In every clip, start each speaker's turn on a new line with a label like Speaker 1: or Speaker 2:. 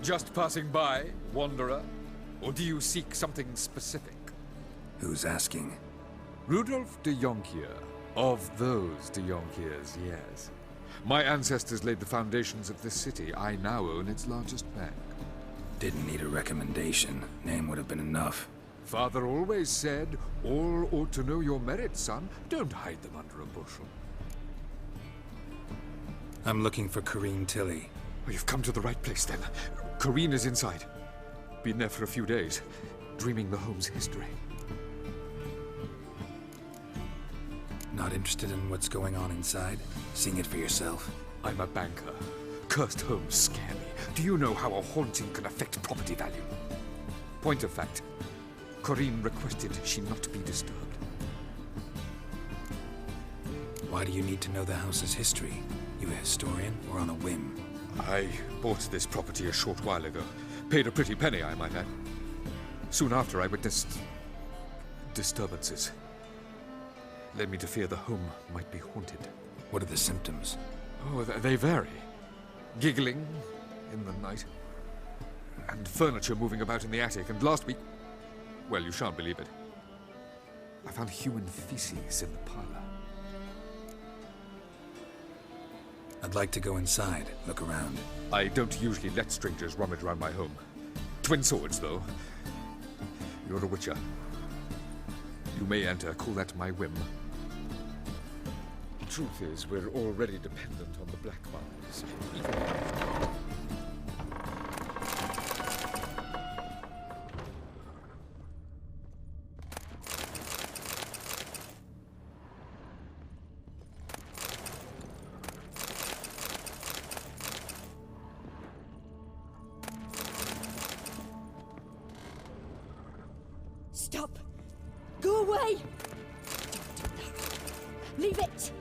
Speaker 1: Just passing by, wanderer? Or do you seek something specific?
Speaker 2: Who's asking?
Speaker 1: Rudolf de Jonkier. Of those de Jonkiers, yes. My ancestors laid the foundations of this city. I now own its largest bank.
Speaker 2: Didn't need a recommendation. Name would have been enough.
Speaker 1: Father always said, all ought to know your merits, son. Don't hide them under a bushel.
Speaker 2: I'm looking for Corrine Tilly.
Speaker 1: Oh, you've come to the right place, then. Corrine is inside. Been there for a few days, dreaming the home's history.
Speaker 2: Not interested in what's going on inside? Seeing it for yourself?
Speaker 1: I'm a banker. Cursed homes scare me. Do you know how a haunting can affect property value? Point of fact, Corrine requested she not be disturbed.
Speaker 2: Why do you need to know the house's history? You a historian or on a whim?
Speaker 1: I bought this property a short while ago. Paid a pretty penny, I might add. Soon after, I witnessed disturbances. Led me to fear the home might be haunted.
Speaker 2: What are the symptoms?
Speaker 1: Oh, they vary. Giggling in the night. And furniture moving about in the attic. And last week... well, you shan't believe it. I found human feces in the parlor.
Speaker 2: I'd like to go inside, look around.
Speaker 1: I don't usually let strangers rummage around my home. Twin swords, though. You're a witcher. You may enter, call that my whim. Truth is, we're already dependent on the black markets.
Speaker 3: Stop! Go away! Don't do that. Leave it!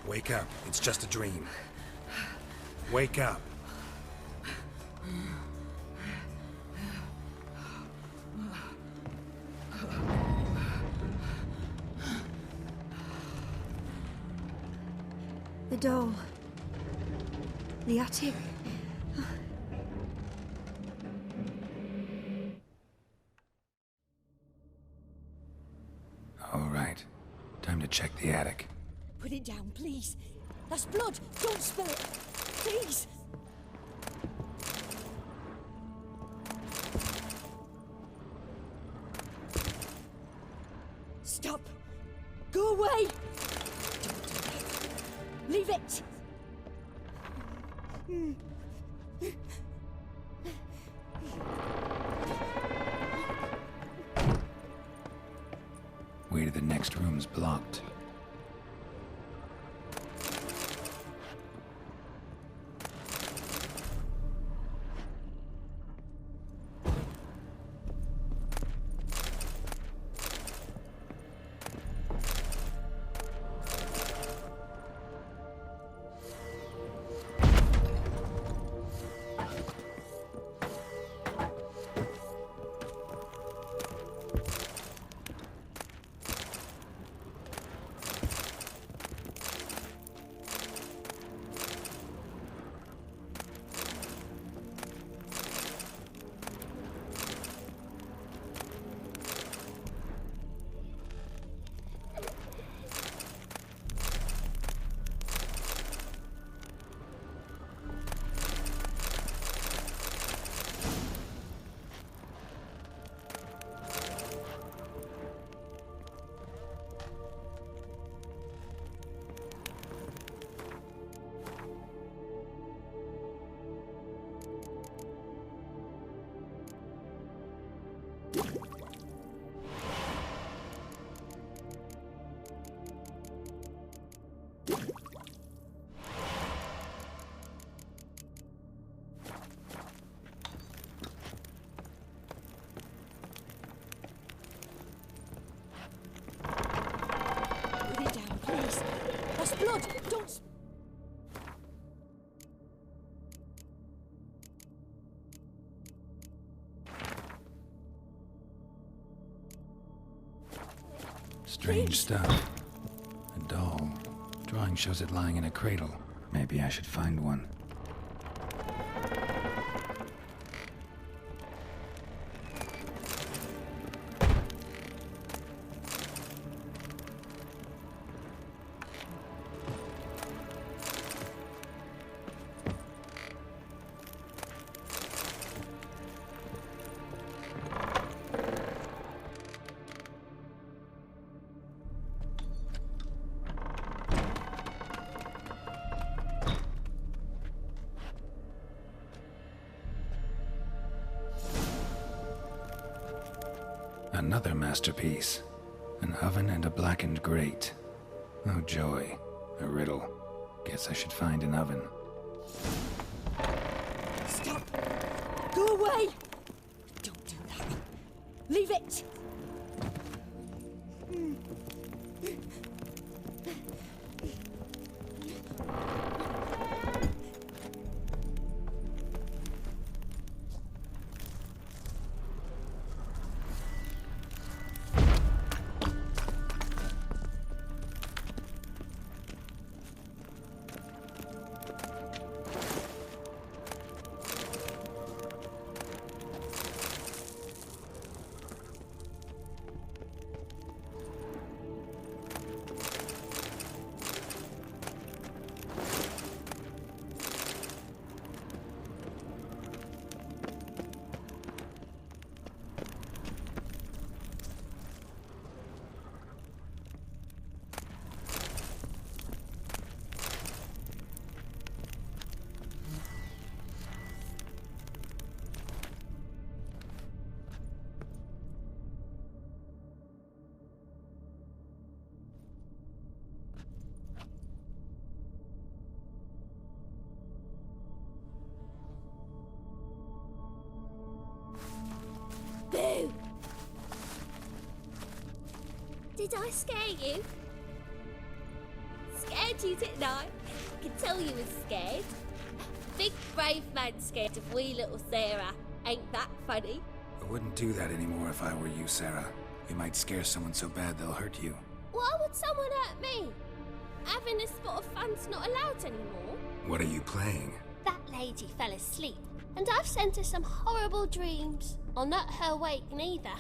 Speaker 2: Wake up. It's just a dream. Wake up.
Speaker 3: The door. The attic.
Speaker 2: All right. Time to check the attic.
Speaker 3: Put it down, please. That's blood. Don't spill it. Please. Stop. Go away. Don't do that. Leave it.
Speaker 2: Way to the next room's blocked. Strange
Speaker 3: Please.
Speaker 2: stuff. A doll. Drawing shows it lying in a cradle. Maybe I should find one. Another masterpiece. An oven and a blackened grate. Oh joy. A riddle. Guess I should find an oven.
Speaker 3: Stop! Go away! Don't do that. Leave it! Boo!
Speaker 4: Did I scare you? Scared you, didn't I? I can tell you was scared. Big brave man scared of wee little Sarah. Ain't that funny?
Speaker 2: I wouldn't do that anymore if I were you, Sarah. You might scare someone so bad they'll hurt you.
Speaker 4: Why would someone hurt me? Having a spot of fun's not allowed anymore.
Speaker 2: What are you playing?
Speaker 4: That lady fell asleep, and I've sent her some horrible dreams. I'll not her wake neither.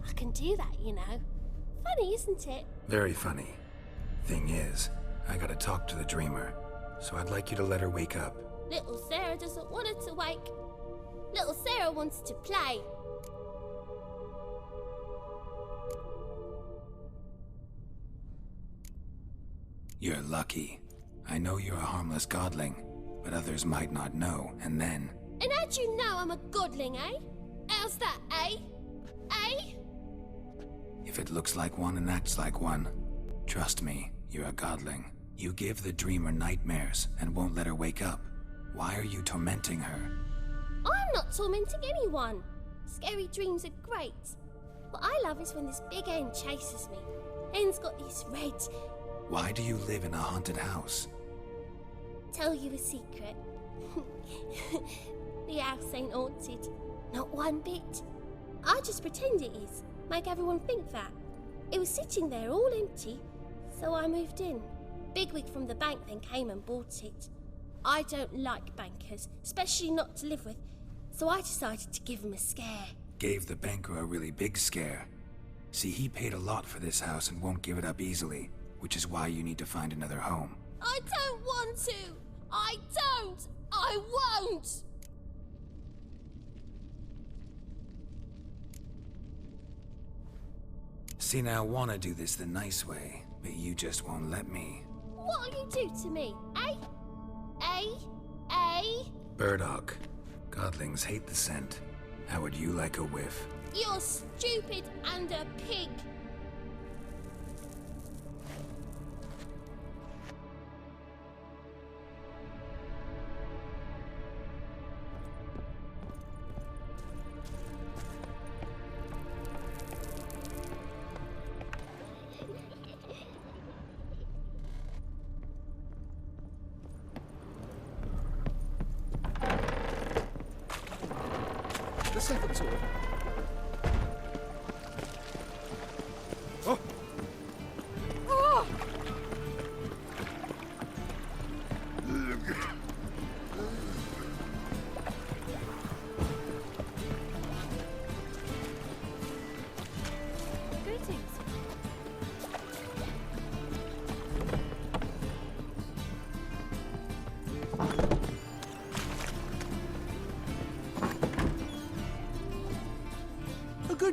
Speaker 4: I can do that, you know. Funny, isn't it?
Speaker 2: Very funny. Thing is, I gotta talk to the dreamer, so I'd like you to let her wake up.
Speaker 4: Little Sarah doesn't want her to wake. Little Sarah wants to play.
Speaker 2: You're lucky. I know you're a harmless godling, but others might not know, and then...
Speaker 4: And how'd you know I'm a godling, eh? How's that, eh? Eh?
Speaker 2: If it looks like one and acts like one, trust me, you're a godling. You give the dreamer nightmares and won't let her wake up. Why are you tormenting her?
Speaker 4: I'm not tormenting anyone. Scary dreams are great. What I love is when this big hen chases me. Hen's got these red...
Speaker 2: Why do you live in a haunted house?
Speaker 4: Tell you a secret. The house ain't haunted. Not one bit. I just pretend it is. Make everyone think that. It was sitting there all empty, so I moved in. Bigwig from the bank then came and bought it. I don't like bankers, especially not to live with, so I decided to give him a scare.
Speaker 2: Gave the banker a really big scare. See, he paid a lot for this house and won't give it up easily, which is why you need to find another home.
Speaker 4: I don't want to! I don't! I won't!
Speaker 2: See, now I want to do this the nice way, but you just won't let me.
Speaker 4: What'll you do to me, eh? Eh? Eh?
Speaker 2: Burdock. Godlings hate the scent. How would you like a whiff?
Speaker 4: You're stupid and a pig.
Speaker 1: The servants' hall. Oh!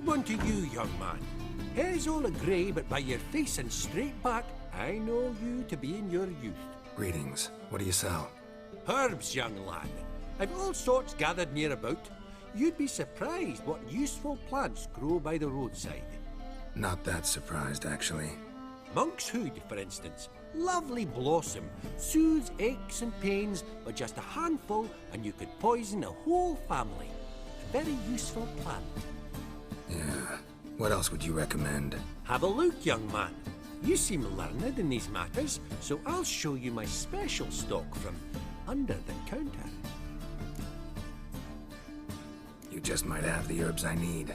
Speaker 5: good one to you, young man. Hair's all a grey, but by your face and straight back, I know you to be in your youth.
Speaker 2: Greetings. What do you sell?
Speaker 5: Herbs, young lad. I've all sorts gathered near about. You'd be surprised what useful plants grow by the roadside.
Speaker 2: Not that surprised, actually.
Speaker 5: Monk's hood, for instance. Lovely blossom. Soothes aches and pains, but just a handful and you could poison a whole family. A very useful plant.
Speaker 2: Yeah. What else would you recommend?
Speaker 5: Have a look, young man. You seem learned in these matters, so I'll show you my special stock from under the counter.
Speaker 2: You just might have the herbs I need.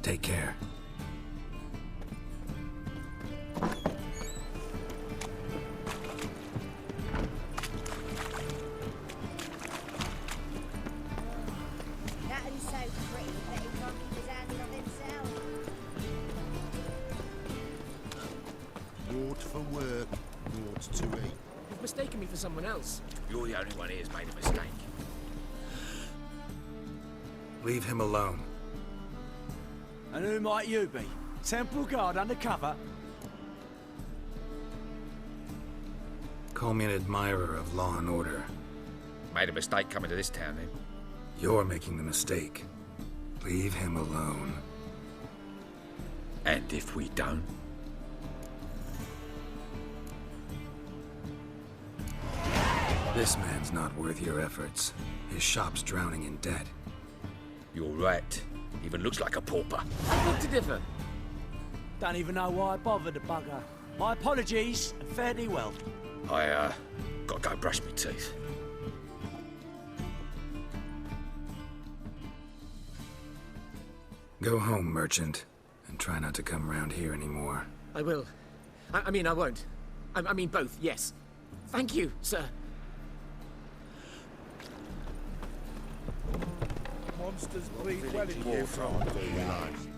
Speaker 2: Take care.
Speaker 3: That is so pretty that he can't keep his hands on himself.
Speaker 6: Naught for work, naught to eat.
Speaker 7: You've mistaken me for someone else.
Speaker 8: You're the only one here who's made a mistake.
Speaker 2: Leave him alone.
Speaker 9: And who might you be? Temple Guard undercover?
Speaker 2: Call me an admirer of law and order.
Speaker 8: Made a mistake coming to this town, then.
Speaker 2: You're making the mistake. Leave him alone.
Speaker 8: And if we don't?
Speaker 2: This man's not worth your efforts. His shop's drowning in debt.
Speaker 8: You're right. Even looks like a pauper.
Speaker 7: I beg to differ.
Speaker 9: Don't even know why I bothered the bugger. My apologies, and fare thee well.
Speaker 8: I, gotta go brush my teeth.
Speaker 2: Go home, merchant, and try not to come around here anymore.
Speaker 7: I will. I mean, I won't. I mean, both, yes. Thank you, sir.
Speaker 6: Monsters breed well in you from life.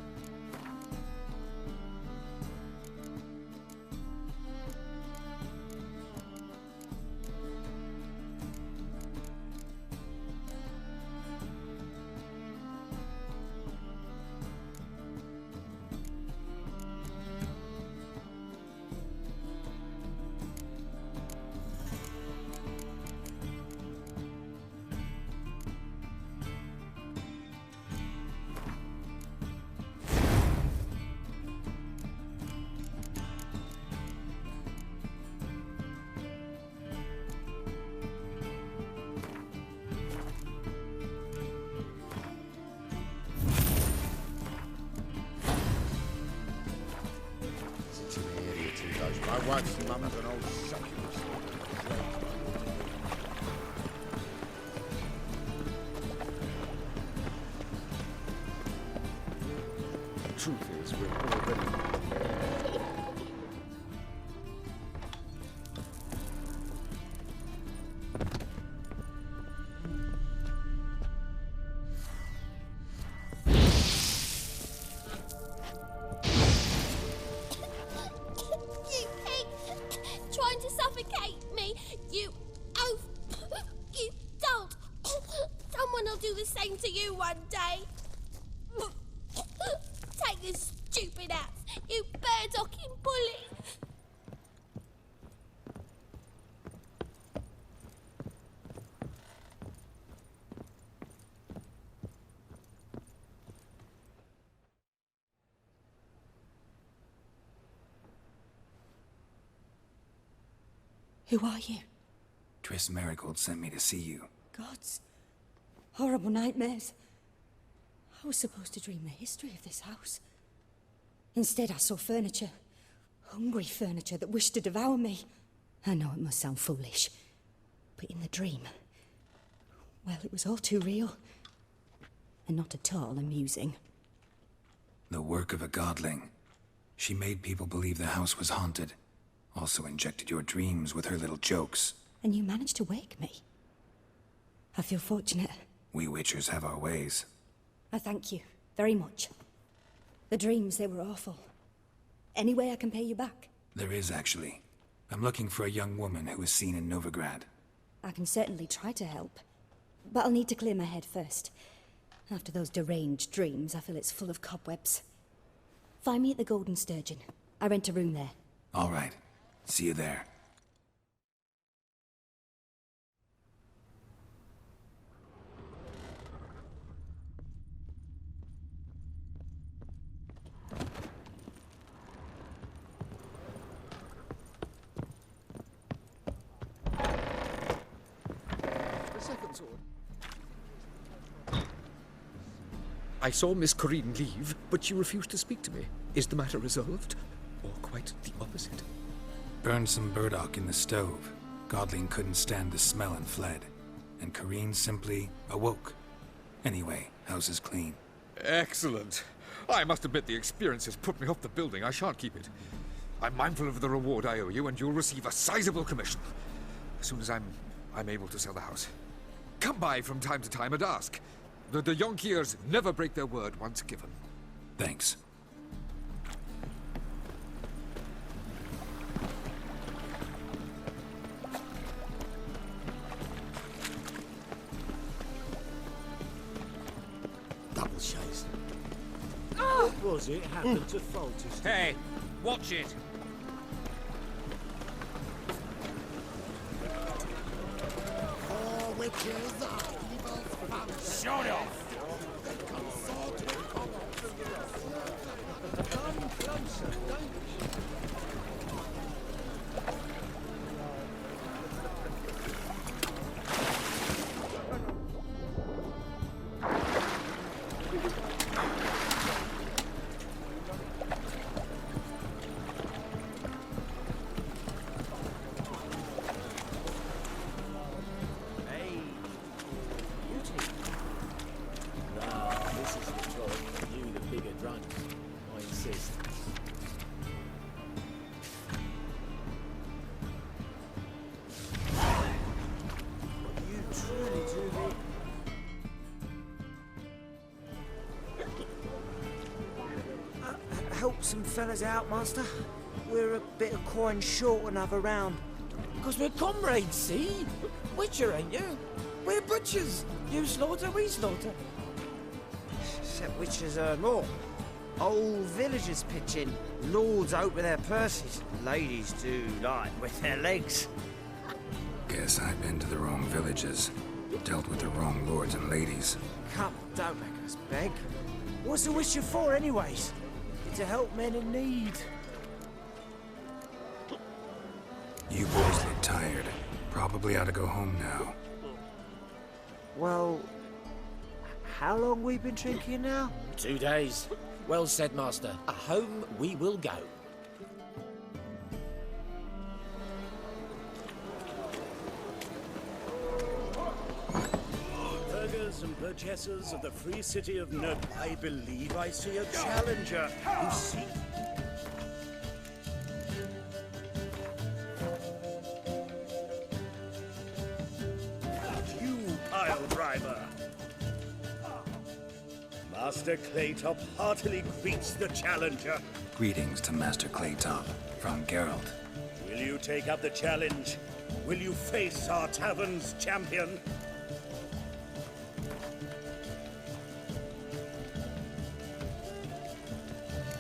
Speaker 6: My wife's mum's an old succubus.
Speaker 1: truth is, we're already...
Speaker 4: You pig! Trying to suffocate me! You oaf! You dolt! Someone will do the same to you one day! Take this stupid axe, you bird-docking bully!
Speaker 3: Who are you?
Speaker 2: Triss Marigold sent me to see you.
Speaker 3: Gods. Horrible nightmares. I was supposed to dream the history of this house. Instead, I saw furniture. Hungry furniture that wished to devour me. I know it must sound foolish, but in the dream, well, it was all too real. And not at all amusing.
Speaker 2: The work of a godling. She made people believe the house was haunted. Also injected your dreams with her little jokes.
Speaker 3: And you managed to wake me. I feel fortunate.
Speaker 2: We witchers have our ways.
Speaker 3: I thank you very much. The dreams, they were awful. Any way I can pay you back?
Speaker 2: There is, actually. I'm looking for a young woman who was seen in Novigrad.
Speaker 3: I can certainly try to help. But I'll need to clear my head first. After those deranged dreams, I feel it's full of cobwebs. Find me at the Golden Sturgeon. I rent a room there.
Speaker 2: All right. See you there.
Speaker 1: The second sword. I saw Miss Corinne leave, but she refused to speak to me. Is the matter resolved? Or quite the opposite?
Speaker 2: Burned some burdock in the stove. Godling couldn't stand the smell and fled. And Corinne simply awoke. Anyway, house is clean.
Speaker 1: Excellent. I must admit the experience has put me off the building. I shan't keep it. I'm mindful of the reward I owe you, and you'll receive a sizable commission. As soon as I'm able to sell the house. Come by from time to time and ask. The Yonkiers never break their word once given.
Speaker 2: Thanks.
Speaker 5: Double chase. What was it happened to Foltest?
Speaker 8: Hey, watch it.
Speaker 6: All witches are evil's family.
Speaker 8: Shut off.
Speaker 6: They consort with commoners.
Speaker 5: Come closer, don't you?
Speaker 9: Help some fellas out, Master. We're a bit of coin short another round.
Speaker 7: Because we're comrades, see? Witcher, ain't you? We're butchers. You slaughter, we slaughter.
Speaker 10: Except witches earn more. Old villagers pitch in. Lords open their purses. Ladies do like with their legs.
Speaker 2: Guess I've been to the wrong villages. Dealt with the wrong lords and ladies.
Speaker 10: Come, don't make us beg.
Speaker 9: What's a witcher for, anyways? To help men in need.
Speaker 2: You boys look tired. Probably ought to go home now.
Speaker 10: Well, how long we been drinking now?
Speaker 7: 2 days. Well said, Master. Home we will go.
Speaker 5: Burgers and
Speaker 11: Largesses of the free city of Nerd. I believe I see a challenger. You see? You, pile driver. Master Claytop heartily greets the challenger.
Speaker 2: Greetings to Master Claytop from Geralt.
Speaker 11: Will you take up the challenge? Will you face our tavern's champion?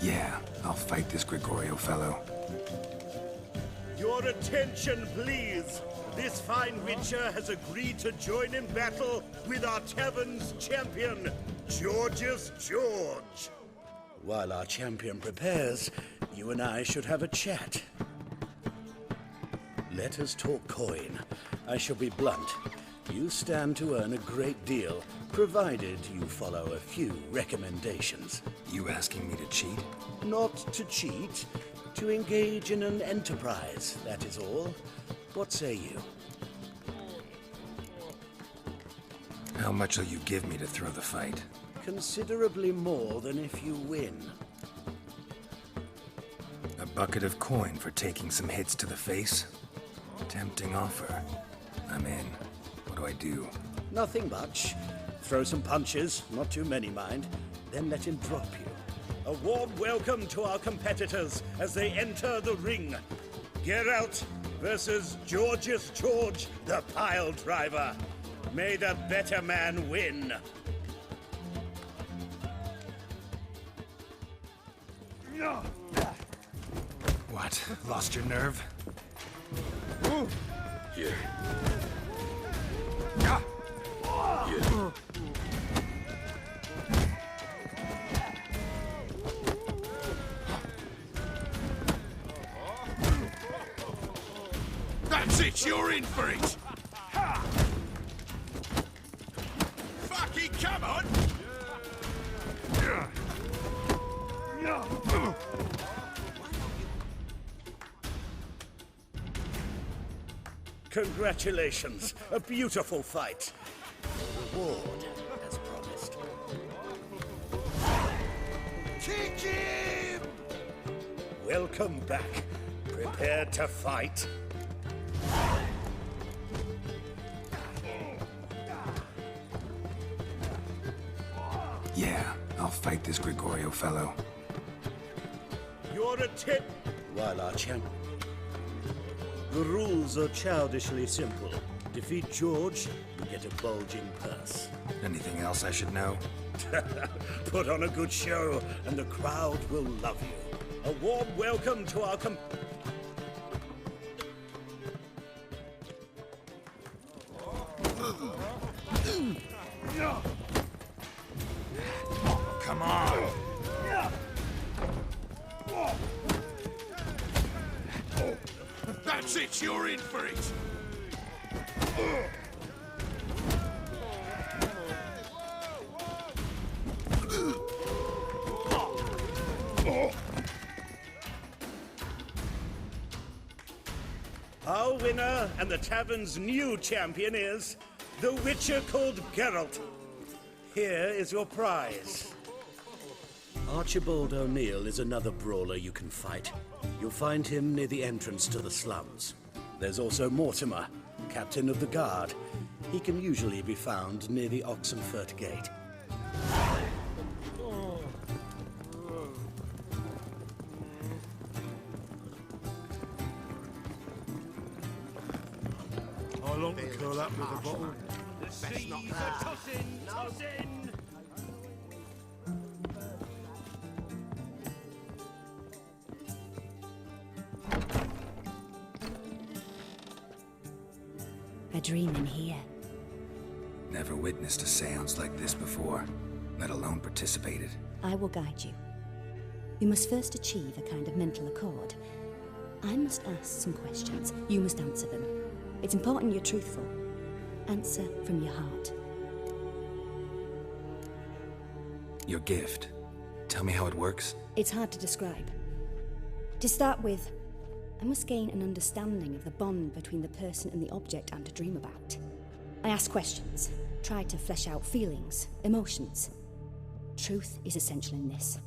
Speaker 2: Yeah, I'll fight this Gregorio fellow.
Speaker 11: Your attention, please. This fine witcher has agreed to join in battle with our tavern's champion, George's George. While our champion prepares, you and I should have a chat. Let us talk coin. I shall be blunt. You stand to earn a great deal, provided you follow a few recommendations.
Speaker 2: You asking me to cheat?
Speaker 11: Not to cheat, to engage in an enterprise, that is all. What say you?
Speaker 2: How much will you give me to throw the fight?
Speaker 11: Considerably more than if you win.
Speaker 2: A bucket of coin for taking some hits to the face? Tempting offer. I'm in. What do I do?
Speaker 11: Nothing much. Throw some punches, not too many, mind, then let him drop you. A warm welcome to our competitors as they enter the ring. Geralt versus George's George, the pile driver. May the better man win.
Speaker 2: What? Lost your nerve?
Speaker 8: Yeah.
Speaker 6: That's it, you're in for it! Fucking come on!
Speaker 11: Congratulations, a beautiful fight. Reward, as promised.
Speaker 6: Kick him!
Speaker 11: Welcome back. Prepared to fight?
Speaker 2: Yeah, I'll fight this Gregorio fellow.
Speaker 11: You're a tip. While our champ... The rules are childishly simple. Defeat George, you get a bulging purse.
Speaker 2: Anything else I should know?
Speaker 11: Put on a good show, and the crowd will love you. A warm welcome to our
Speaker 2: Come on!
Speaker 6: That's it, you're in for it!
Speaker 11: Our winner and the tavern's new champion is the Witcher called Geralt. Here is your prize. Archibald O'Neill is another brawler you can fight. You'll find him near the entrance to the slums. There's also Mortimer, captain of the guard. He can usually be found near the Oxenfurt Gate.
Speaker 6: How long to curl up with a bottle?
Speaker 11: Best not that.
Speaker 5: Toss in!
Speaker 3: A dream in here.
Speaker 2: Never witnessed a seance like this before, let alone participated.
Speaker 3: I will guide you. You must first achieve a kind of mental accord. I must ask some questions. You must answer them. It's important you're truthful. Answer from your heart.
Speaker 2: Your gift. Tell me how it works.
Speaker 3: It's hard to describe. To start with, I must gain an understanding of the bond between the person and the object I'm to dream about. I ask questions, try to flesh out feelings, emotions. Truth is essential in this.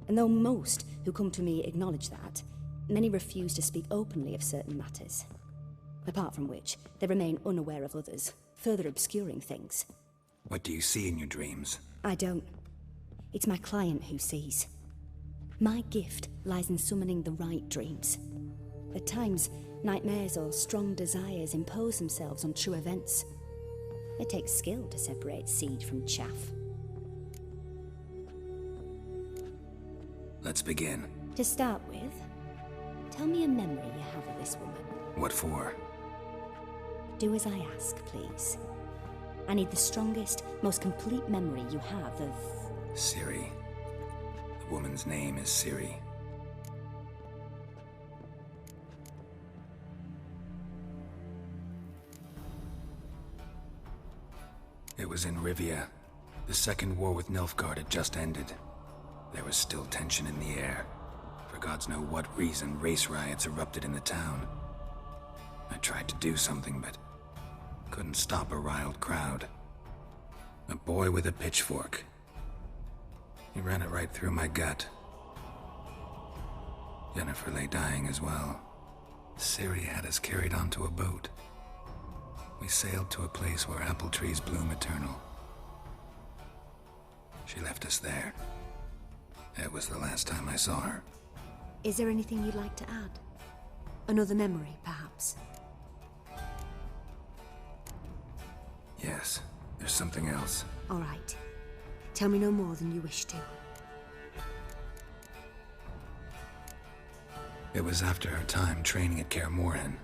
Speaker 3: And though most who come to me acknowledge that, many refuse to speak openly of certain matters. Apart from which, they remain unaware of others, further obscuring things.
Speaker 2: What do you see in your dreams?
Speaker 3: I don't. It's my client who sees. My gift lies in summoning the right dreams. At times, nightmares or strong desires impose themselves on true events. It takes skill to separate seed from chaff.
Speaker 2: Let's begin.
Speaker 3: To start with, tell me a memory you have of this woman.
Speaker 2: What for?
Speaker 3: Do as I ask, please. I need the strongest, most complete memory you have of...
Speaker 2: Ciri. The woman's name is Ciri. It was in Rivia. The second war with Nilfgaard had just ended. There was still tension in the air. For gods know what reason, race riots erupted in the town. I tried to do something, but couldn't stop a riled crowd. A boy with a pitchfork. He ran it right through my gut. Yennefer lay dying as well. Ciri had us carried onto a boat. We sailed to a place where apple trees bloom eternal. She left us there. It was the last time I saw her.
Speaker 3: Is there anything you'd like to add? Another memory, perhaps?
Speaker 2: Yes, there's something else.
Speaker 3: All right. Tell me no more than you wish to.
Speaker 2: It was after her time training at Kaer Morhen.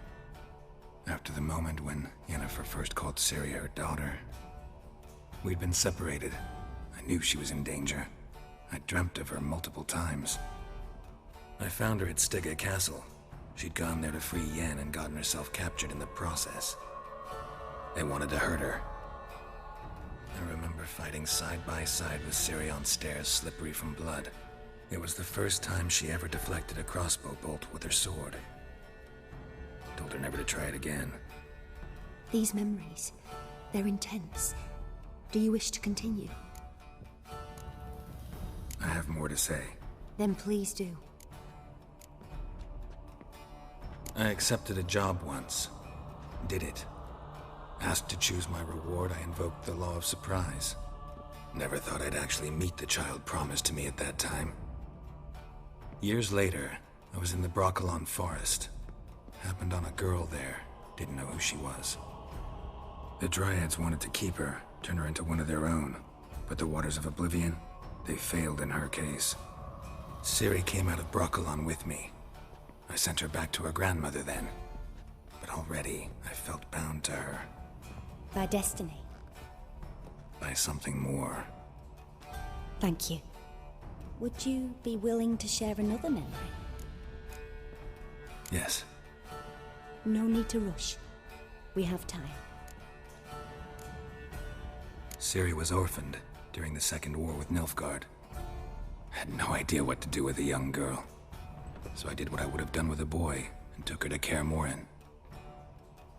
Speaker 2: After the moment when Yennefer first called Ciri her daughter. We'd been separated. I knew she was in danger. I dreamt of her multiple times. I found her at Stygga Castle. She'd gone there to free Yen and gotten herself captured in the process. They wanted to hurt her. I remember fighting side by side with Ciri on stairs slippery from blood. It was the first time she ever deflected a crossbow bolt with her sword. Told her never to try it again.
Speaker 3: These memories, they're intense. Do you wish to continue?
Speaker 2: I have more to say.
Speaker 3: Then please do.
Speaker 2: I accepted a job once. Did it. Asked to choose my reward, I invoked the law of surprise. Never thought I'd actually meet the child promised to me at that time. Years later, I was in the Broccolon forest. Happened on a girl there. Didn't know who she was. The Dryads wanted to keep her, turn her into one of their own. But the Waters of Oblivion, they failed in her case. Ciri came out of Broccolon with me. I sent her back to her grandmother then. But already, I felt bound to her.
Speaker 3: By destiny.
Speaker 2: By something more.
Speaker 3: Thank you. Would you be willing to share another memory?
Speaker 2: Yes.
Speaker 3: No need to rush. We have time.
Speaker 2: Ciri was orphaned during the Second War with Nilfgaard. Had no idea what to do with a young girl. So I did what I would have done with a boy and took her to Kaer Morhen.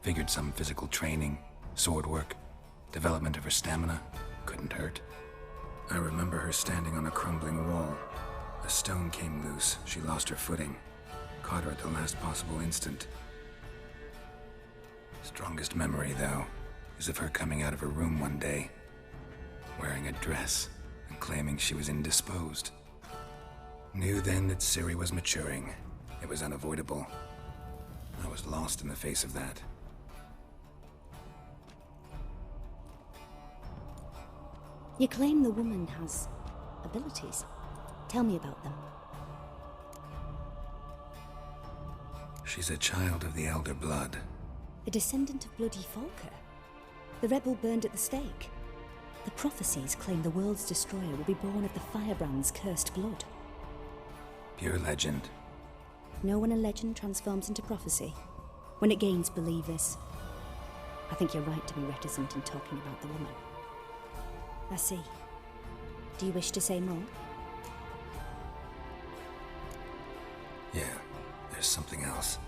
Speaker 2: Figured some physical training, sword work, development of her stamina couldn't hurt. I remember her standing on a crumbling wall. A stone came loose, she lost her footing. Caught her at the last possible instant. Strongest memory, though, is of her coming out of her room one day, wearing a dress and claiming she was indisposed. Knew then that Ciri was maturing. It was unavoidable. I was lost in the face of that.
Speaker 3: You claim the woman has abilities. Tell me about them.
Speaker 2: She's a child of the Elder Blood.
Speaker 3: A descendant of bloody Falker. The rebel burned at the stake. The prophecies claim the world's destroyer will be born of the Firebrand's cursed blood.
Speaker 2: Pure legend.
Speaker 3: Know when a legend transforms into prophecy? When it gains believers. I think you're right to be reticent in talking about the woman. I see. Do you wish to say more?
Speaker 2: Yeah, there's something else.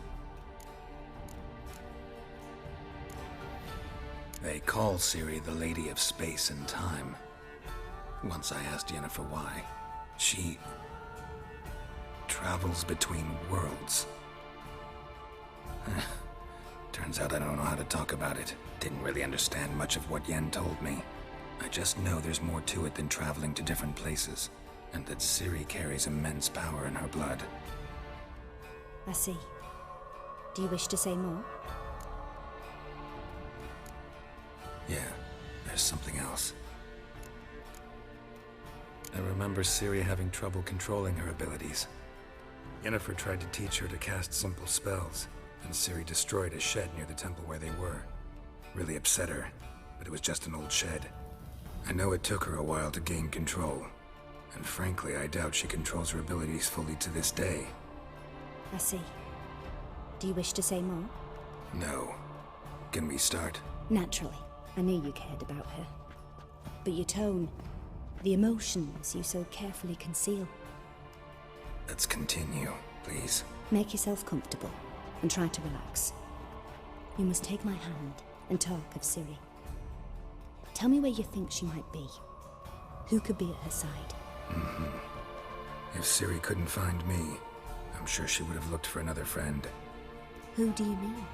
Speaker 2: They call Ciri the Lady of Space and Time. Once I asked Yennefer why. She travels between worlds. Turns out I don't know how to talk about it. Didn't really understand much of what Yen told me. I just know there's more to it than traveling to different places, and that Ciri carries immense power in her blood.
Speaker 3: I see. Do you wish to say more?
Speaker 2: Yeah, there's something else. I remember Ciri having trouble controlling her abilities. Yennefer tried to teach her to cast simple spells, and Ciri destroyed a shed near the temple where they were. Really upset her, but it was just an old shed. I know it took her a while to gain control, and frankly, I doubt she controls her abilities fully to this day.
Speaker 3: I see. Do you wish to say more?
Speaker 2: No. Can we start?
Speaker 3: Naturally. I knew you cared about her. But your tone, the emotions you so carefully conceal.
Speaker 2: Let's continue, please.
Speaker 3: Make yourself comfortable and try to relax. You must take my hand and talk of Ciri. Tell me where you think she might be. Who could be at her side?
Speaker 2: If Ciri couldn't find me, I'm sure she would have looked for another friend.
Speaker 3: Who do you mean?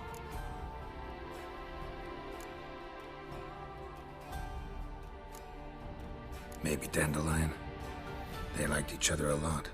Speaker 2: Maybe Dandelion. They liked each other a lot.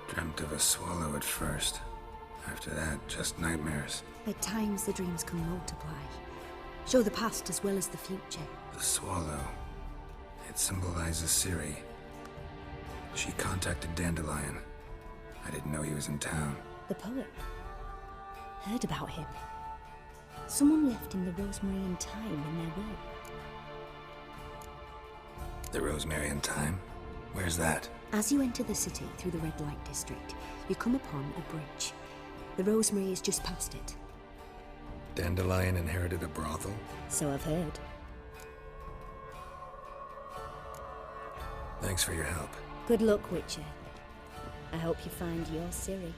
Speaker 2: Dreamt of a swallow at first. After that, just nightmares.
Speaker 3: At times the dreams can multiply. Show the past as well as the future.
Speaker 2: The swallow. It symbolizes Ciri. She contacted Dandelion. I didn't know he was in town.
Speaker 3: The poet. Heard about him. Someone left him the Rosemary and Thyme in their will.
Speaker 2: The Rosemary and Thyme? Where's that?
Speaker 3: As you enter the city through the red light district, you come upon a bridge. The Rosemary is just past it.
Speaker 2: Dandelion inherited a brothel?
Speaker 3: So I've heard.
Speaker 2: Thanks for your help.
Speaker 3: Good luck, Witcher. I hope you find your Ciri.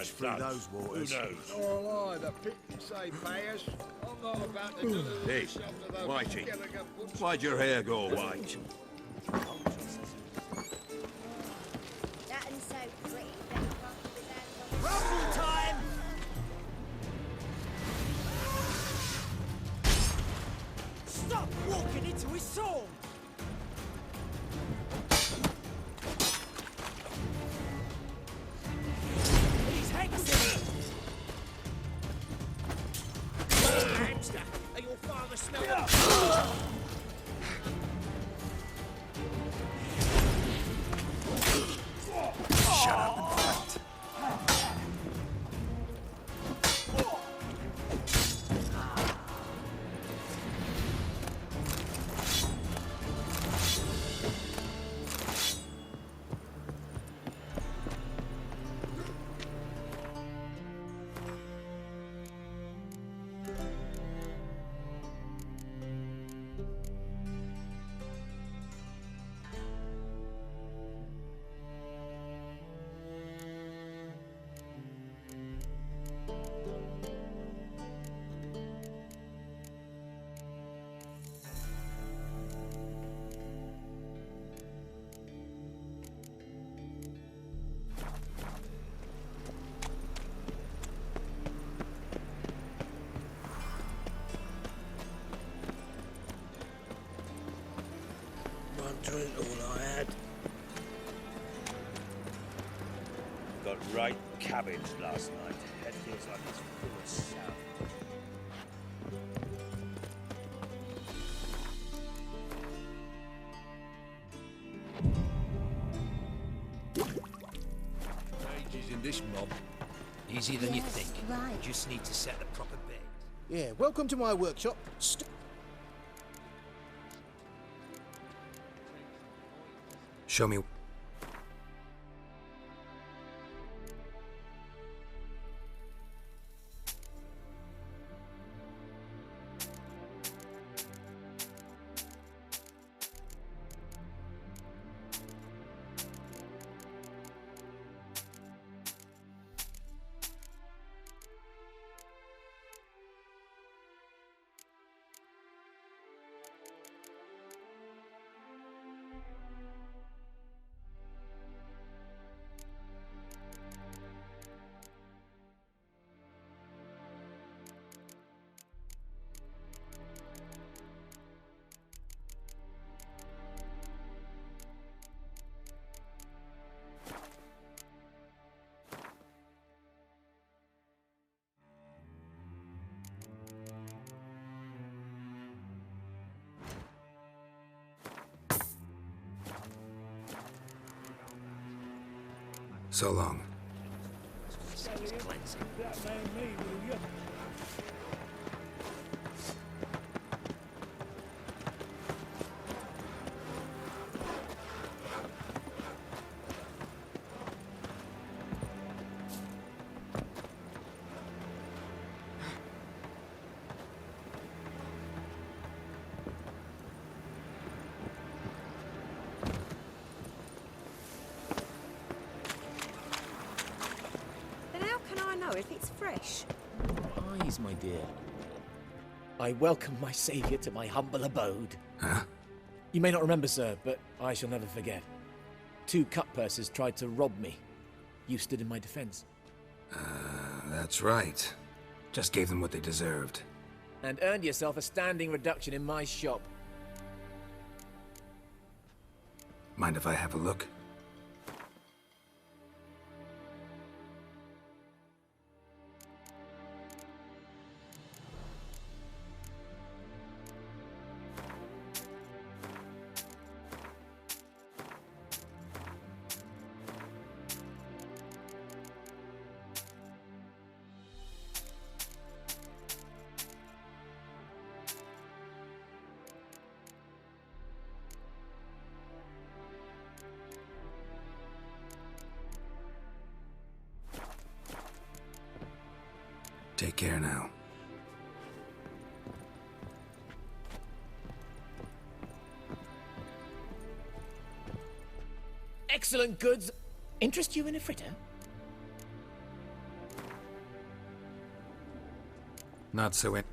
Speaker 6: Through those waters.
Speaker 11: Who knows?
Speaker 6: Oh, aye, the pit can say payers. I'm not about to do
Speaker 8: Hey, Whitey, why'd your hair go white?
Speaker 4: That and so pretty.
Speaker 10: Rumble time! Stop walking into his sword! He's hexing! Hamster! Are your father smelling?
Speaker 2: Shut up and fight.
Speaker 11: Drink all I had. Got right cabbage last night. Head feels like it's full of sap.
Speaker 5: Ages in this mob. Easier than you think.
Speaker 4: Right.
Speaker 5: Just need to set the proper bed.
Speaker 12: Yeah, welcome to my workshop.
Speaker 2: Show me. So long.
Speaker 13: If it's fresh.
Speaker 7: Eyes, my dear. I welcome my saviour to my humble abode.
Speaker 2: Huh?
Speaker 7: You may not remember, sir, but I shall never forget. 2 cut pursers tried to rob me. You stood in my defence.
Speaker 2: That's right. Just gave them what they deserved.
Speaker 7: And earned yourself a standing reduction in my shop.
Speaker 2: Mind if I have a look? Take care now.
Speaker 7: Excellent goods. Interest you in a fritter?
Speaker 2: Not so in.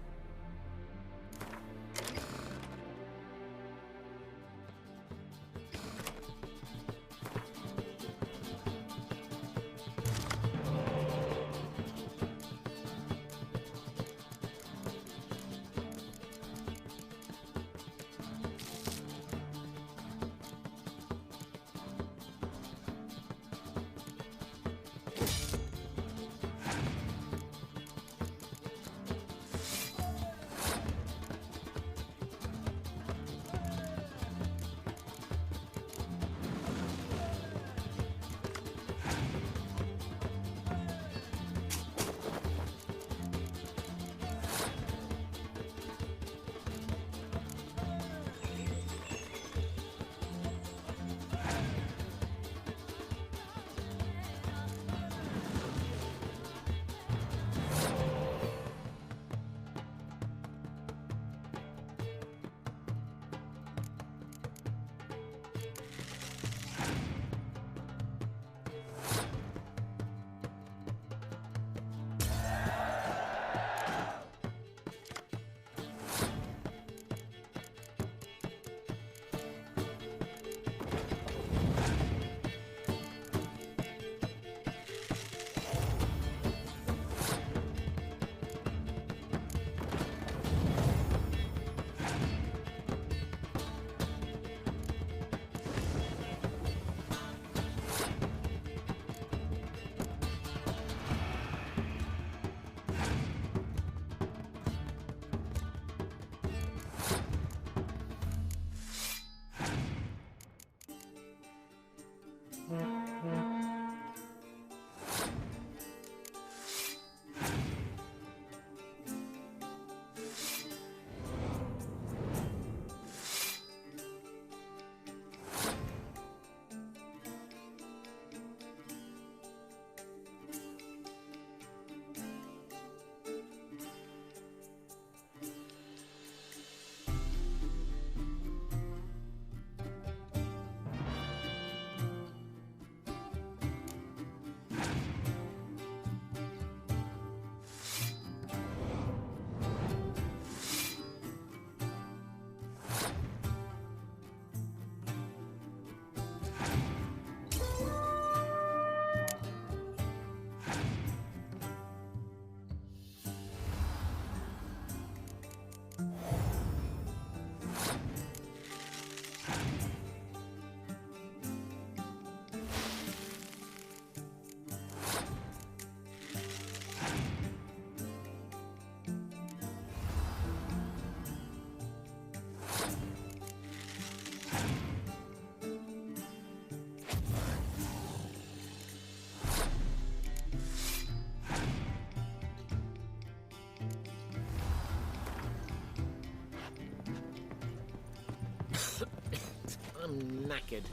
Speaker 7: I'm knackered.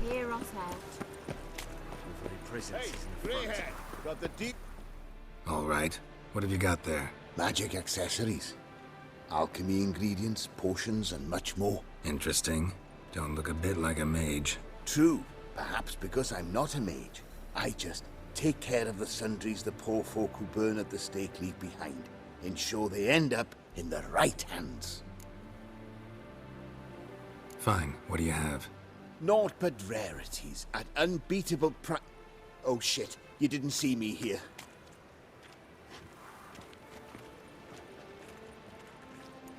Speaker 13: Hear us out.
Speaker 6: Hey, grey-head, got the deep...
Speaker 2: All right. What have you got there?
Speaker 6: Magic accessories. Alchemy ingredients, potions, and much more.
Speaker 2: Interesting. Don't look a bit like a mage.
Speaker 6: True. Perhaps because I'm not a mage. I just take care of the sundries the poor folk who burn at the stake leave behind. Ensure they end up in the right hands.
Speaker 2: Fine. What do you have?
Speaker 6: Naught but rarities at unbeatable pri... Oh shit, you didn't see me here.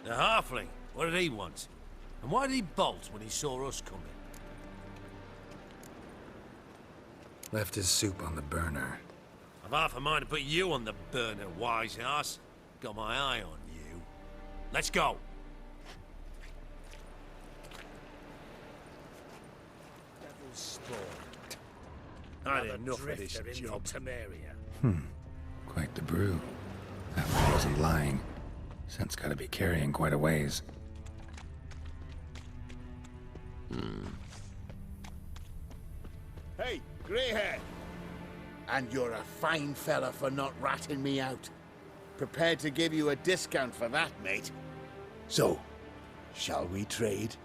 Speaker 5: The halfling, what did he want? And why did he bolt when he saw us coming?
Speaker 2: Left his soup on the burner.
Speaker 5: I've half a mind to put you on the burner, wise ass. Got my eye on you. Let's go.
Speaker 11: Devil's spawn.
Speaker 5: I had enough of this job.
Speaker 2: Quite the brew. That one wasn't lying. Scent's gotta be carrying quite a ways.
Speaker 6: Hey, greyhead! And you're a fine fella for not ratting me out. Prepared to give you a discount for that, mate. So, shall we trade?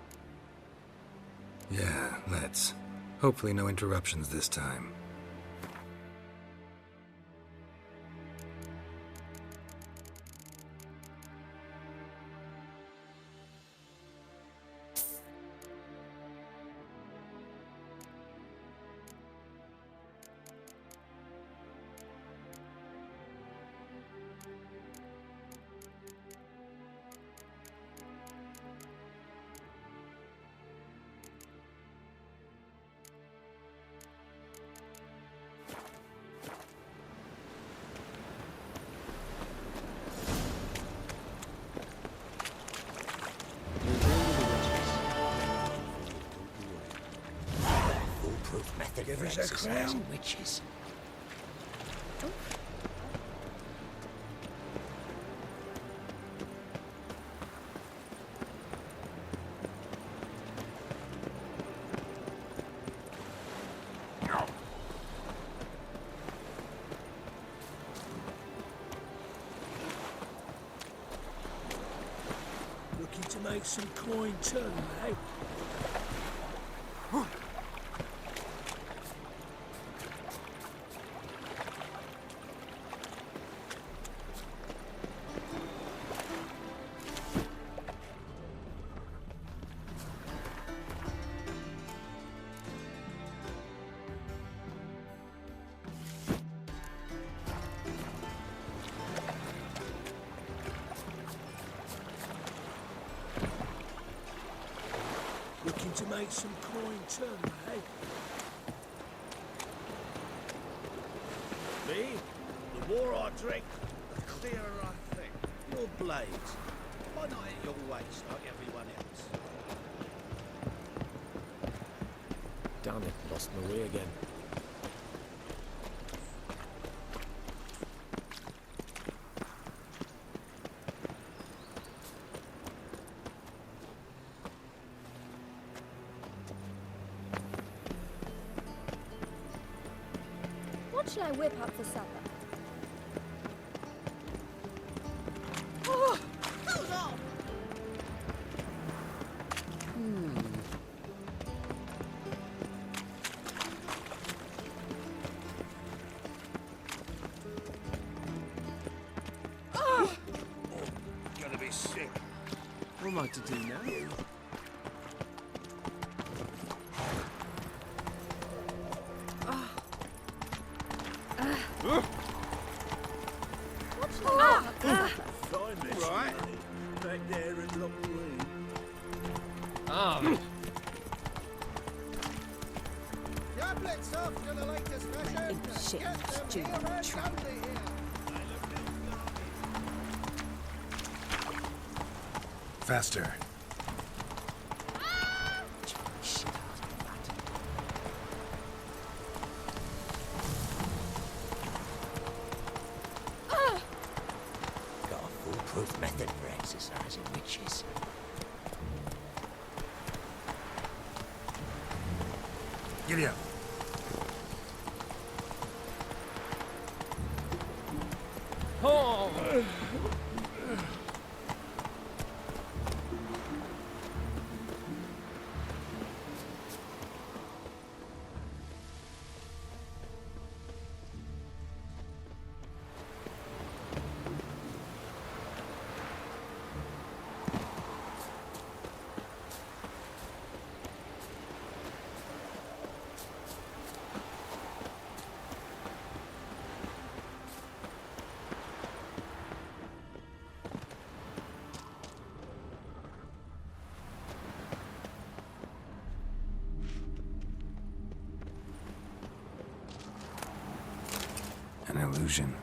Speaker 2: Yeah, let's. Hopefully no interruptions this time.
Speaker 9: Give us a crown. Witches.
Speaker 11: Looking to make some coin too, eh? Looking to make some coin too, eh? Me? The more I drink, the clearer I think. Your blades. Why not at your waist like everyone else?
Speaker 7: Damn it, lost my way again.
Speaker 4: What shall I whip up for supper?
Speaker 13: Oh, hold on!
Speaker 11: Gonna be sick.
Speaker 7: What am I to do now?
Speaker 11: Fine mess, right? Back there and lock green.
Speaker 12: Tablets after the latest fashion.
Speaker 3: Shit,
Speaker 12: Get them
Speaker 3: stupid
Speaker 12: here and
Speaker 3: trap.
Speaker 12: family here.
Speaker 2: Faster.
Speaker 13: uncouth method for exercising witches.
Speaker 14: Giddy up.
Speaker 7: Oh!
Speaker 2: An illusion.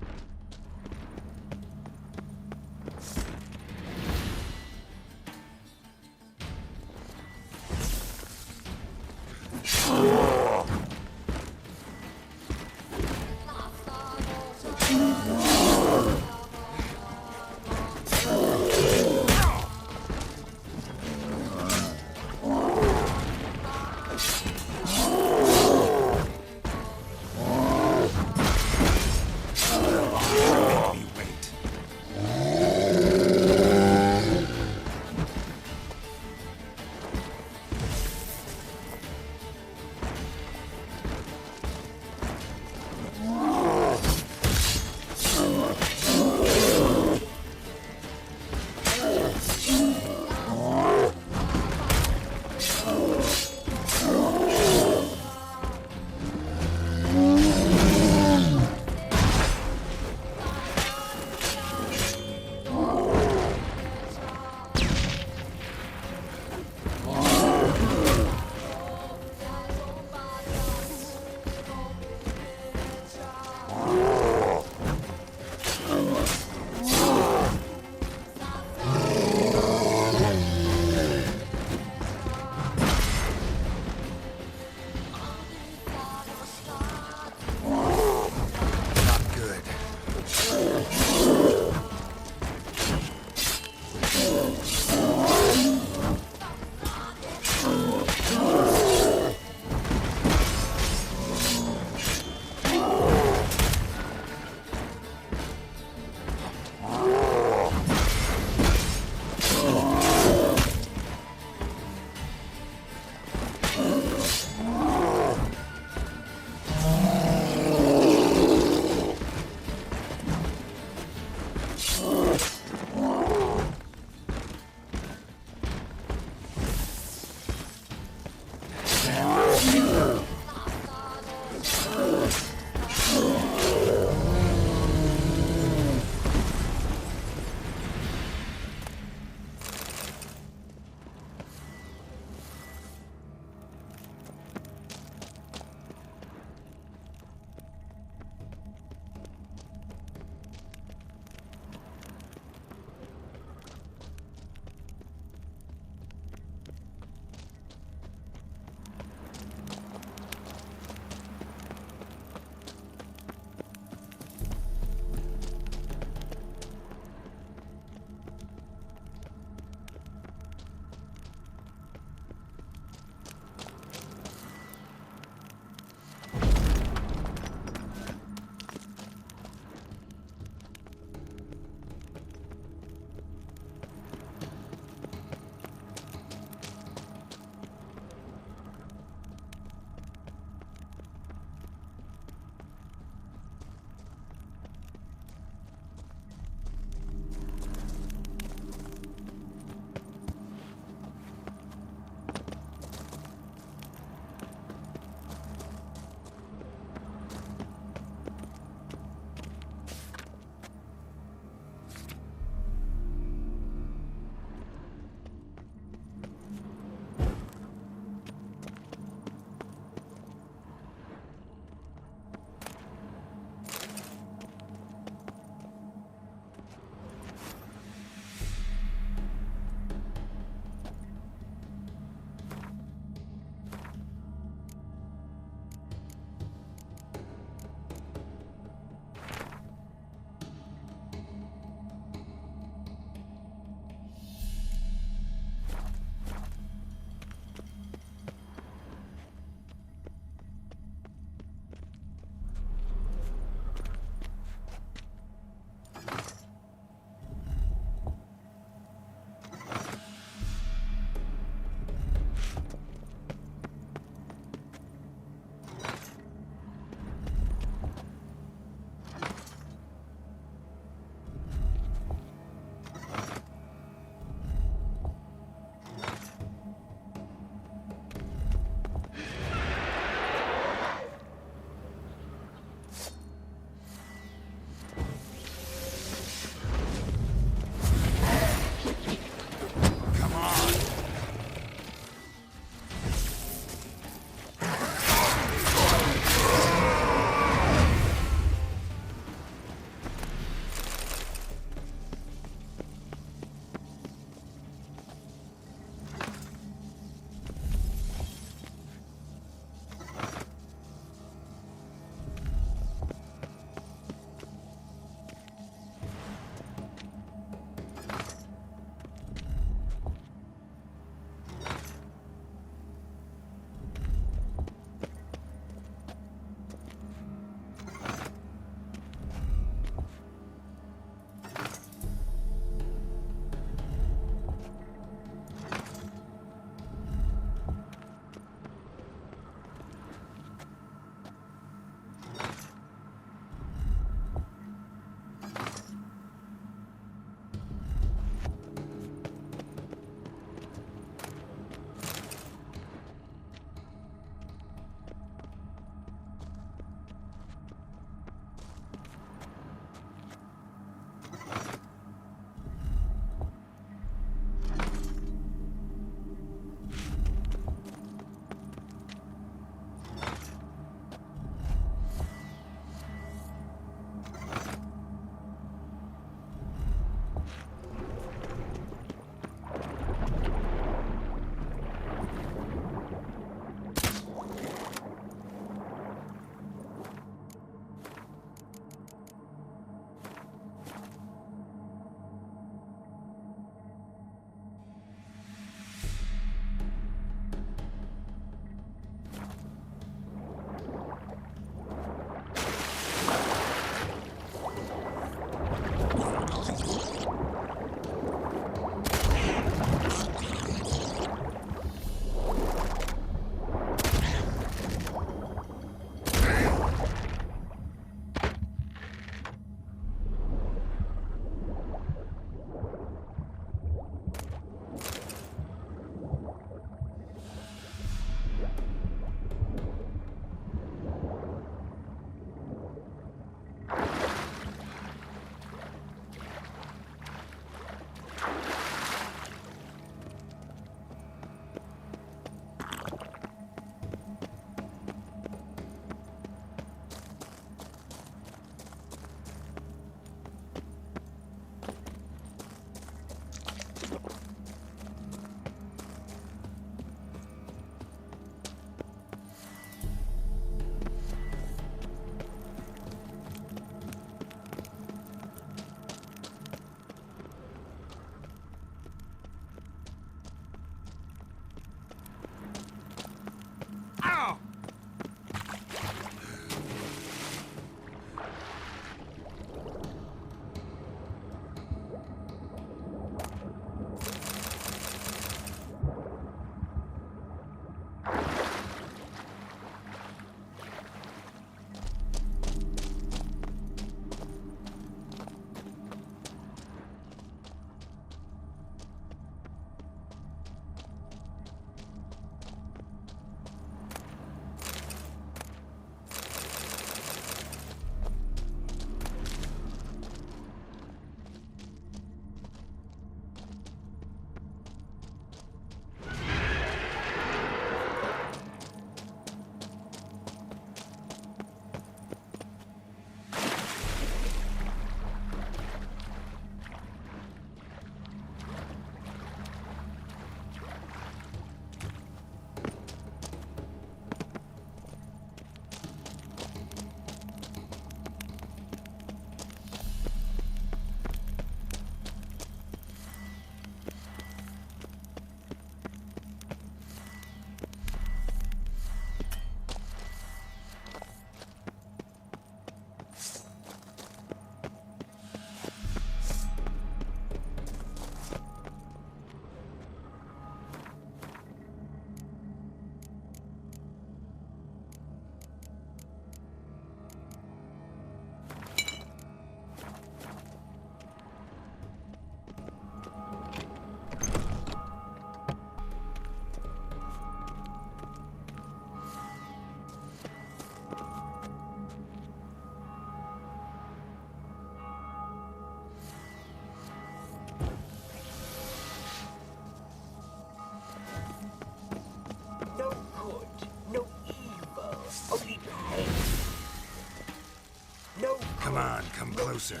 Speaker 14: closer.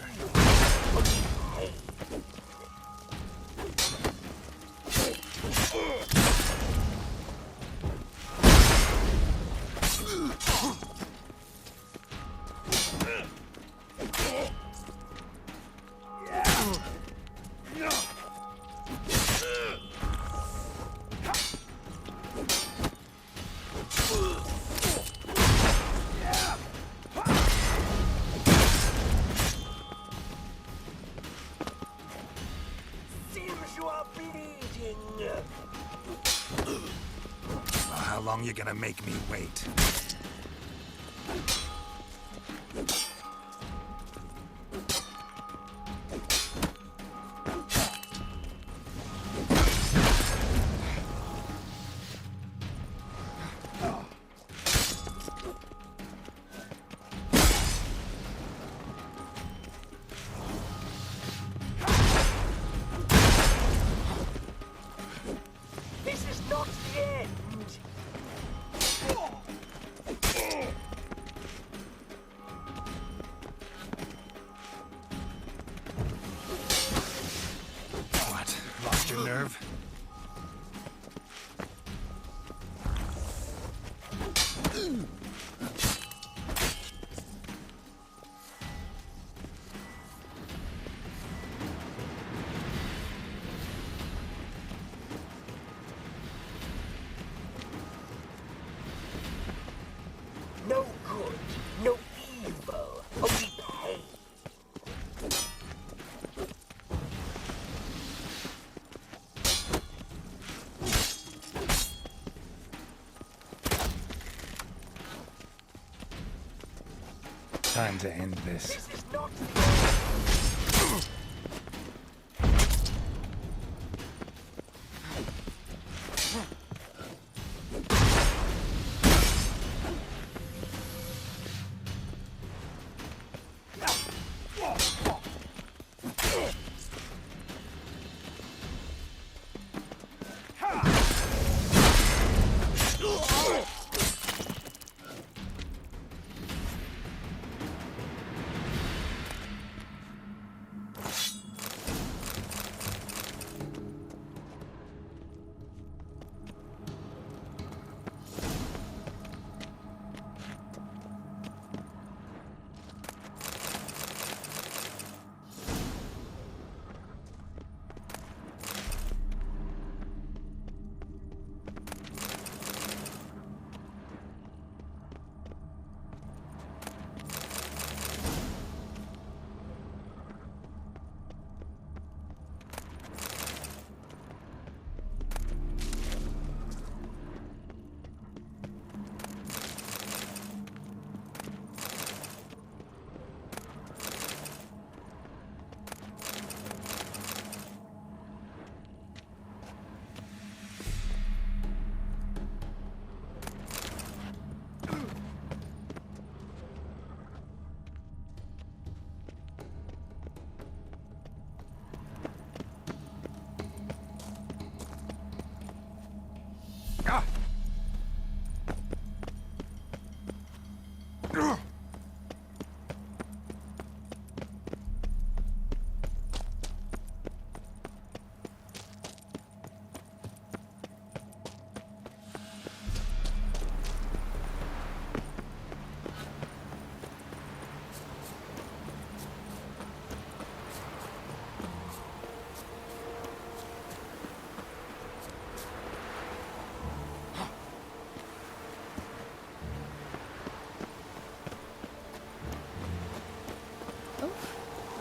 Speaker 14: How long you gonna make me wait?
Speaker 9: This is not the end!
Speaker 14: What? Lost your nerve?
Speaker 9: No good, no evil, only pain.
Speaker 14: Time to end this.
Speaker 9: This is not the end!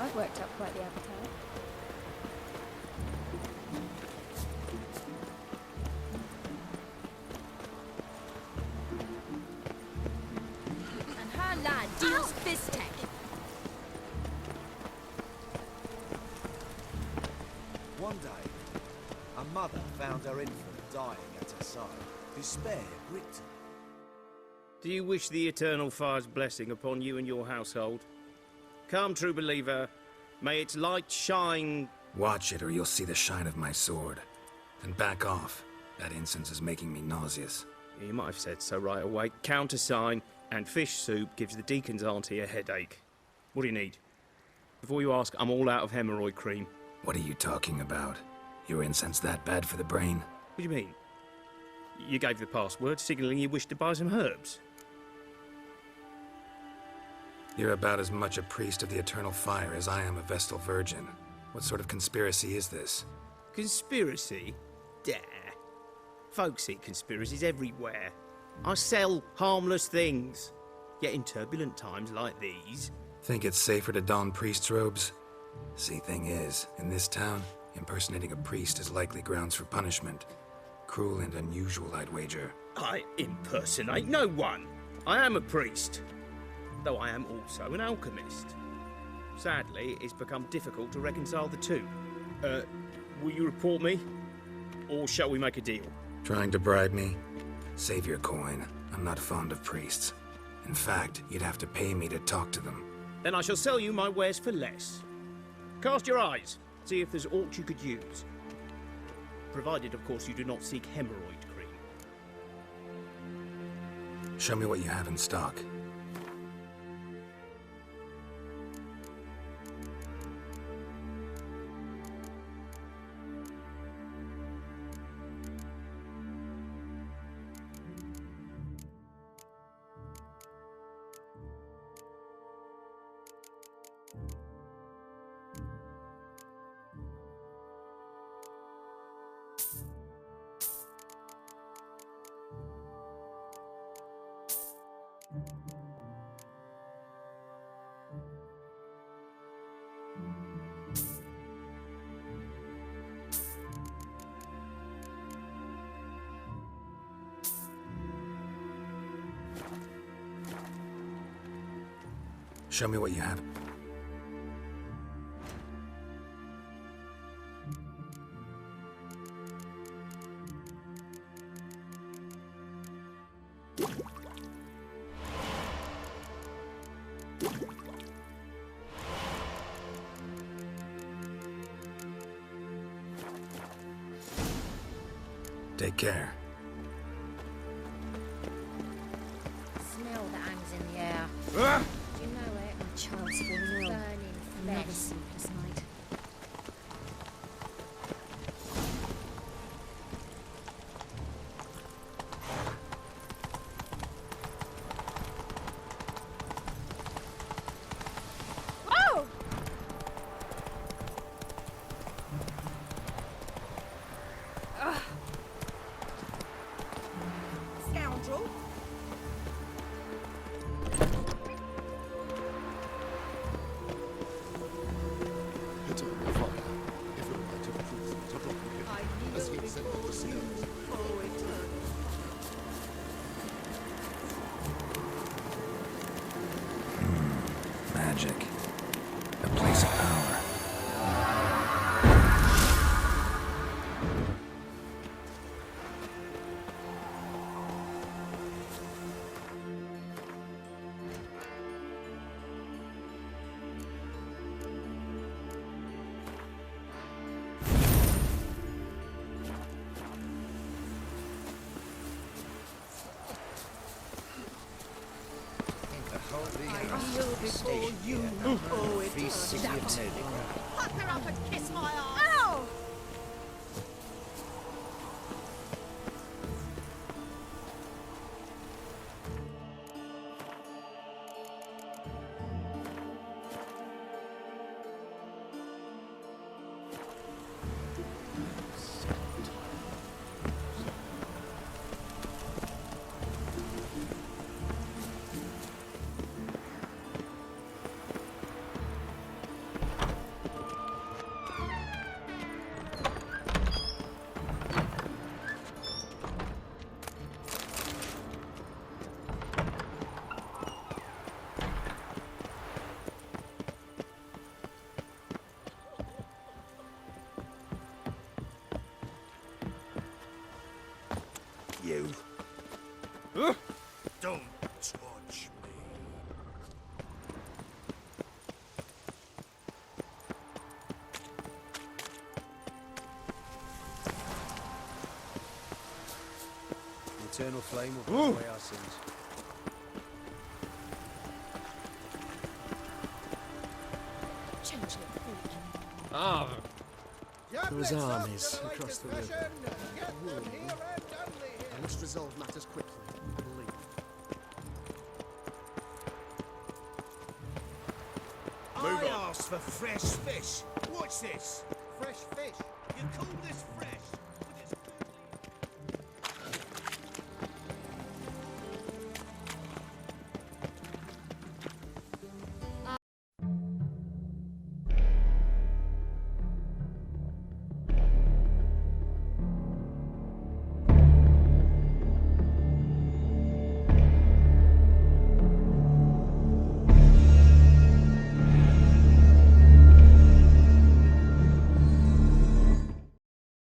Speaker 15: I've worked up quite the appetite.
Speaker 16: And her lad deals fist tech.
Speaker 17: One day, a mother found her infant dying at her side. Despair gripped her.
Speaker 18: Do you wish the eternal fire's blessing upon you and your household? Come, true believer, may its light shine...
Speaker 2: Watch it or you'll see the shine of my sword. And back off. That incense is making me nauseous.
Speaker 18: You might have said so right away. Countersign and fish soup gives the deacon's auntie a headache. What do you need? Before you ask, I'm all out of hemorrhoid cream.
Speaker 2: What are you talking about? Your incense that bad for the brain?
Speaker 18: What do you mean? You gave the password, signalling you wished to buy some herbs.
Speaker 2: You're about as much a priest of the eternal fire as I am a Vestal Virgin. What sort of conspiracy is this?
Speaker 18: Conspiracy? Dare. Folks see conspiracies everywhere. I sell harmless things. Yet in turbulent times like these...
Speaker 2: Think it's safer to don priest's robes? See, thing is, in this town, impersonating a priest is likely grounds for punishment. Cruel and unusual, I'd wager.
Speaker 18: I impersonate no one. I am a priest. Though I am also an alchemist. Sadly, it's become difficult to reconcile the two. Will you report me? Or shall we make a deal?
Speaker 2: Trying to bribe me? Save your coin. I'm not fond of priests. In fact, you'd have to pay me to talk to them.
Speaker 18: Then I shall sell you my wares for less. Cast your eyes. See if there's aught you could use. Provided, of course, you do not seek hemorrhoid cream.
Speaker 2: Show me what you have in stock. Show me what you have. Take care.
Speaker 16: Smell that hangs in the air. Do you know it? My child's fallen ill. Burning flesh. Sleepless night.
Speaker 4: Whoa! Scoundrel!
Speaker 15: It's on the fire. If it were to truth, to drop him, as he said to the Seance.
Speaker 2: Magic. A place of power.
Speaker 10: Before you know it.
Speaker 12: Fuck her up and kiss my ass!
Speaker 4: Ow!
Speaker 11: You. Don't touch me.
Speaker 17: The eternal flame will burn away our sins.
Speaker 7: Those armies across the river.
Speaker 15: I must resolve matters quickly, I believe.
Speaker 17: I asked for fresh fish. What's this?
Speaker 12: Fresh fish.
Speaker 17: You call this fresh?